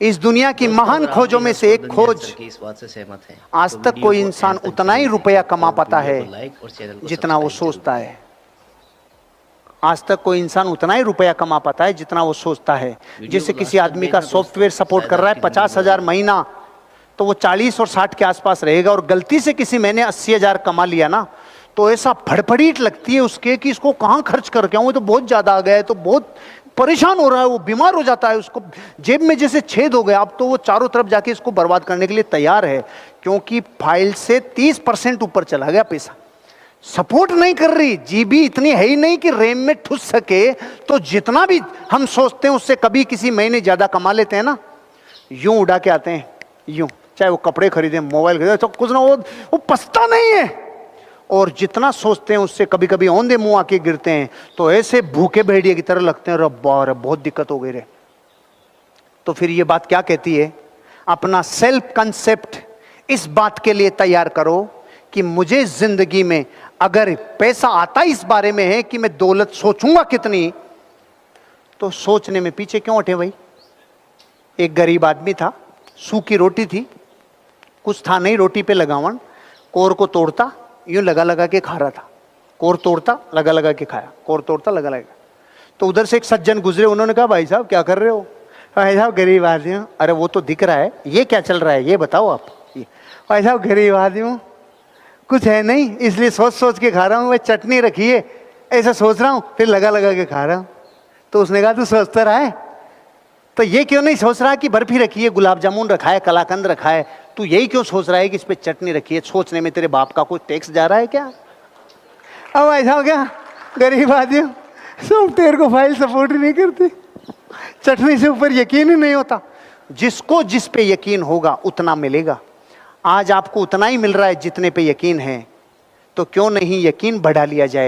इस दुनिया की महान खोजों में से एक खोज, इस बात से सहमत हैं। आज तक कोई इंसान उतना ही रुपया कमा पाता है जितना वो सोचता है। आज तक कोई इंसान उतना ही रुपया कमा पाता है जितना वो सोचता है। जैसे किसी आदमी का सॉफ्टवेयर सपोर्ट कर रहा है 50,000 महीना, तो वो 40 और 60 के आसपास रहेगा, और गलती से किसी महीने 80,000 कमा लिया ना, तो ऐसा फड़फड़ीट लगती है उसके कि इसको कहाँ खर्च करके आऊँ, तो बहुत ज्यादा आ गया है, तो बहुत परेशान हो रहा है, वो बीमार हो जाता है, उसको जेब में जैसे छेद हो गया। अब तो वो चारों तरफ जाके इसको बर्बाद करने के लिए तैयार है, क्योंकि फाइल से 30% ऊपर चला गया पैसा। सपोर्ट नहीं कर रही, जीबी इतनी है ही नहीं कि रैम में ठुस सके। तो जितना भी हम सोचते हैं उससे कभी किसी महीने ज्यादा कमा लेते हैं ना, यूं उड़ा के आते हैं, यूं, चाहे वो कपड़े खरीदे, मोबाइल खरीदे, तो कुछ ना वो पछता नहीं है। और जितना सोचते हैं उससे कभी कभी औंधे मुंह आके गिरते हैं, तो ऐसे भूखे भेड़िए की तरह लगते हैं, रब्बा रे बहुत दिक्कत हो गई रे। तो फिर ये बात क्या कहती है? अपना सेल्फ कंसेप्ट इस बात के लिए तैयार करो कि मुझे जिंदगी में अगर पैसा आता इस बारे में है कि मैं दौलत सोचूंगा कितनी, तो सोचने में पीछे क्यों हटे भाई? एक गरीब आदमी था, सूखी रोटी थी, कुछ था नहीं, रोटी पे लगावन, कोर को तोड़ता, यूं लगा लगा के खा रहा था, कोर तोड़ता लगा लगा के खाया, कोर तोड़ता लगा लगा। तो उधर से एक सज्जन गुजरे, उन्होंने कहा भाई साहब क्या कर रहे हो? भाई साहब गरीब आदमी हूं। अरे वो तो दिख रहा है, ये क्या चल रहा है ये बताओ आप। भाई साहब गरीब आदमी हूं, कुछ है नहीं, इसलिए सोच सोच के खा रहा हूँ। मैं चटनी रखी है, ऐसा सोच रहा हूँ, फिर लगा लगा के खा रहा हूँ। तो उसने कहा तू सोचता रहा है, तो ये क्यों नहीं सोच रहा कि बर्फी रखी है, गुलाब जामुन रखा है, कलाकंद रखा है, तू यही क्यों सोच रहा है कि इस पे चटनी रखी है? सोचने में तेरे बाप का कोई टैक्स जा रहा है क्या? अब ऐसा हो गया, गरीब आदमी सॉफ्टवेयर को फाइल सपोर्ट ही नहीं करती, चटनी से ऊपर यकीन ही नहीं होता। जिसको जिस पे यकीन होगा उतना मिलेगा। आज आपको उतना ही मिल रहा है जितने पे यकीन है, तो क्यों नहीं यकीन बढ़ा लिया जाए।